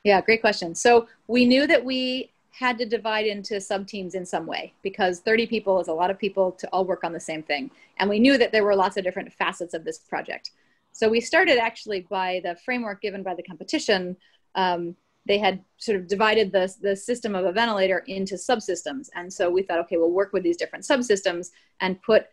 Yeah, great question. So we knew that we had to divide into sub teams in some way because 30 people is a lot of people to all work on the same thing. And we knew that there were lots of different facets of this project. So we started actually by the framework given by the competition. They had sort of divided the system of a ventilator into subsystems. And so we thought, okay, we'll work with these different subsystems and put,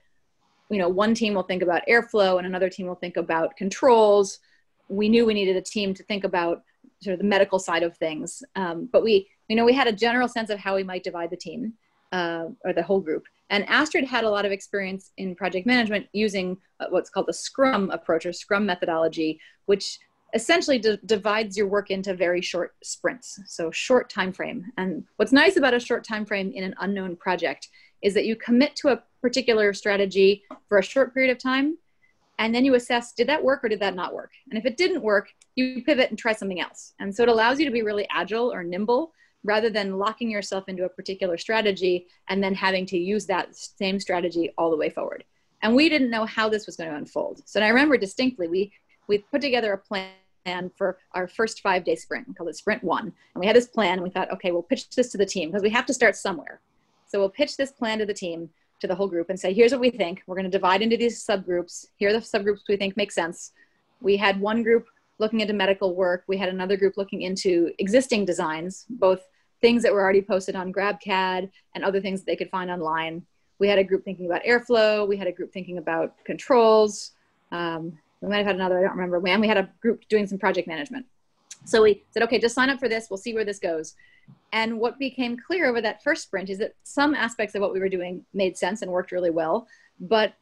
one team will think about airflow and another team will think about controls. We knew we needed a team to think about sort of the medical side of things. But we had a general sense of how we might divide the team or the whole group. And Astrid had a lot of experience in project management using what's called the Scrum approach or Scrum methodology, which essentially divides your work into very short sprints, so short time frame. And what's nice about a short time frame in an unknown project is that you commit to a particular strategy for a short period of time, and then you assess, did that work or did that not work? And if it didn't work, you pivot and try something else. And so it allows you to be really agile or nimble rather than locking yourself into a particular strategy and then having to use that same strategy all the way forward. And we didn't know how this was going to unfold. So I remember distinctly, we put together a plan for our first 5-day sprint. We called it Sprint 1. And we had this plan and we thought, okay, we'll pitch this to the team because we have to start somewhere. So we'll pitch this plan to the team, to the whole group and say, here's what we think. We're going to divide into these subgroups. Here are the subgroups we think make sense. We had one group looking into medical work. We had another group looking into existing designs, both things that were already posted on GrabCAD and other things that they could find online. We had a group thinking about airflow. We had a group thinking about controls. We might have had another, I don't remember. And we had a group doing some project management. So we said, okay, just sign up for this. We'll see where this goes. And what became clear over that first sprint is that some aspects of what we were doing made sense and worked really well, but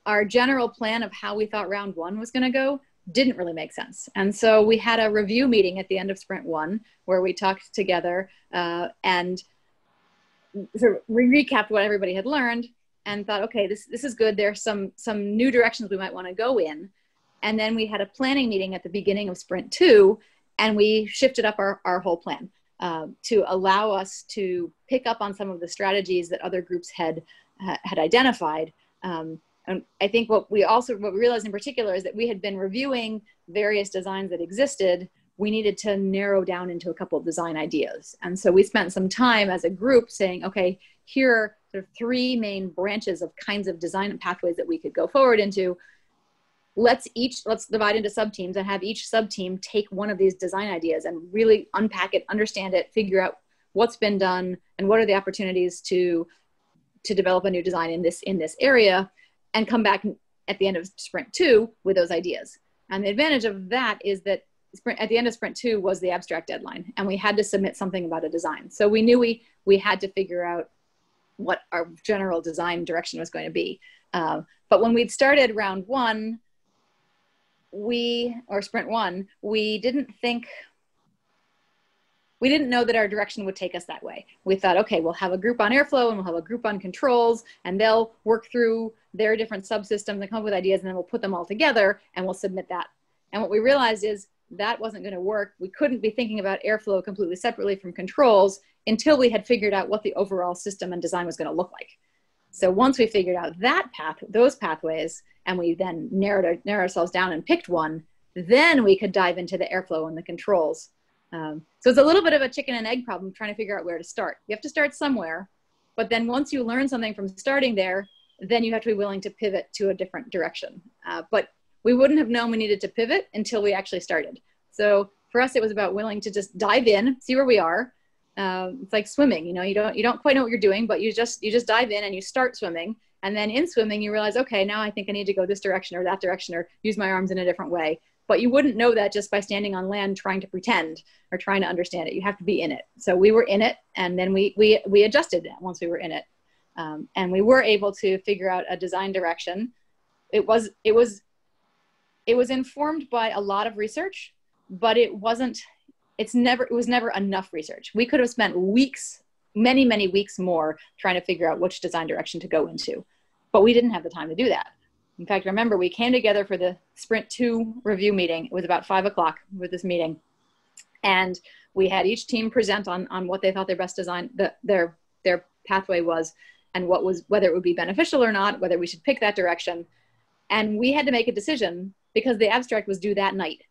our general plan of how we thought round 1 was going to go didn't really make sense. And so we had a review meeting at the end of Sprint 1 where we talked together and sort of recapped what everybody had learned and thought, okay, this is good. There's some new directions we might want to go in. And then we had a planning meeting at the beginning of Sprint 2, and we shifted up our whole plan to allow us to pick up on some of the strategies that other groups had identified. And I think what we realized in particular is that we had been reviewing various designs that existed. We needed to narrow down into a couple of design ideas. And so we spent some time as a group saying, okay, here are sort of 3 main branches of kinds of design and pathways that we could go forward into. Let's divide into sub-teams and have each sub-team take one of these design ideas and really unpack it, understand it, figure out what's been done and what are the opportunities to develop a new design in this area, and come back at the end of Sprint 2 with those ideas. And the advantage of that is that at the end of Sprint 2 was the abstract deadline, and we had to submit something about a design. So we knew we had to figure out what our general design direction was going to be. But when we'd started round 1, Sprint 1, we didn't know that our direction would take us that way. We thought, okay, we'll have a group on airflow and we'll have a group on controls, and they'll work through their different subsystems and come up with ideas, and then we'll put them all together and we'll submit that. And what we realized is that wasn't going to work. We couldn't be thinking about airflow completely separately from controls until we had figured out what the overall system and design was going to look like. So once we figured out those pathways, and we then narrowed ourselves down and picked one, then we could dive into the airflow and the controls. So it's a little bit of a chicken and egg problem trying to figure out where to start. You have to start somewhere, but then once you learn something from starting there, then you have to be willing to pivot to a different direction. But we wouldn't have known we needed to pivot until we actually started. So for us, it was about willing to just dive in, see where we are. It's like swimming, you don't quite know what you're doing, but you just dive in and you start swimming. And then in swimming, you realize, okay, now I think I need to go this direction or that direction or use my arms in a different way. But you wouldn't know that just by standing on land trying to pretend or trying to understand it. You have to be in it. So we were in it, and then we adjusted once we were in it. And we were able to figure out a design direction. It was informed by a lot of research, but it was never enough research. We could have spent weeks, many, many weeks more trying to figure out which design direction to go into, but we didn't have the time to do that. In fact, remember, we came together for the Sprint 2 review meeting. It was about 5 o'clock with this meeting. And we had each team present on what they thought their best design, their pathway was, and whether it would be beneficial or not, whether we should pick that direction. And we had to make a decision because the abstract was due that night.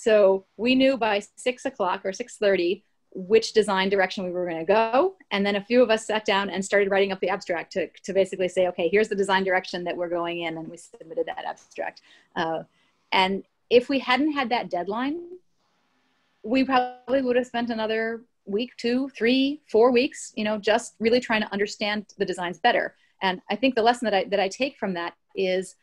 So we knew by 6 o'clock or 6:30 which design direction we were going to go. And then a few of us sat down and started writing up the abstract to basically say, okay, here's the design direction that we're going in. And we submitted that abstract. And if we hadn't had that deadline, we probably would have spent another week, 2, 3, 4 weeks, you know, just really trying to understand the designs better. And I think the lesson that I take from that is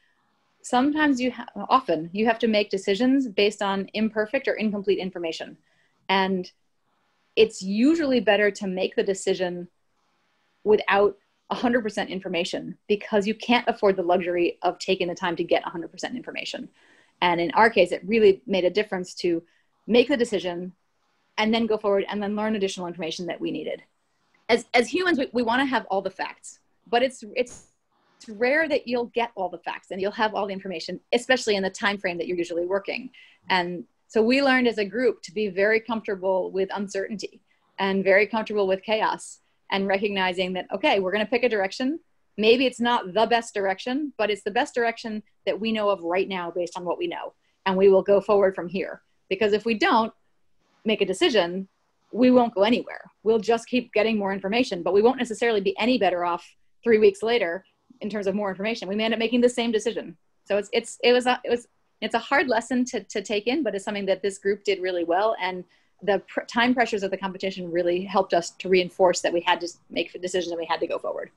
sometimes often you have to make decisions based on imperfect or incomplete information. And it's usually better to make the decision without 100% information, because you can't afford the luxury of taking the time to get 100% information. And in our case, it really made a difference to make the decision and then go forward and then learn additional information that we needed. As humans, we want to have all the facts, but it's rare that you'll get all the facts and you'll have all the information, especially in the time frame that you're usually working. And so we learned as a group to be very comfortable with uncertainty and very comfortable with chaos, and recognizing that, okay, we're going to pick a direction. Maybe it's not the best direction, but it's the best direction that we know of right now based on what we know. And we will go forward from here. Because if we don't make a decision, we won't go anywhere. We'll just keep getting more information, but we won't necessarily be any better off 3 weeks later in terms of more information. We may end up making the same decision. So it's a hard lesson to take in, but it's something that this group did really well. And the time pressures of the competition really helped us to reinforce that we had to make the decision and we had to go forward.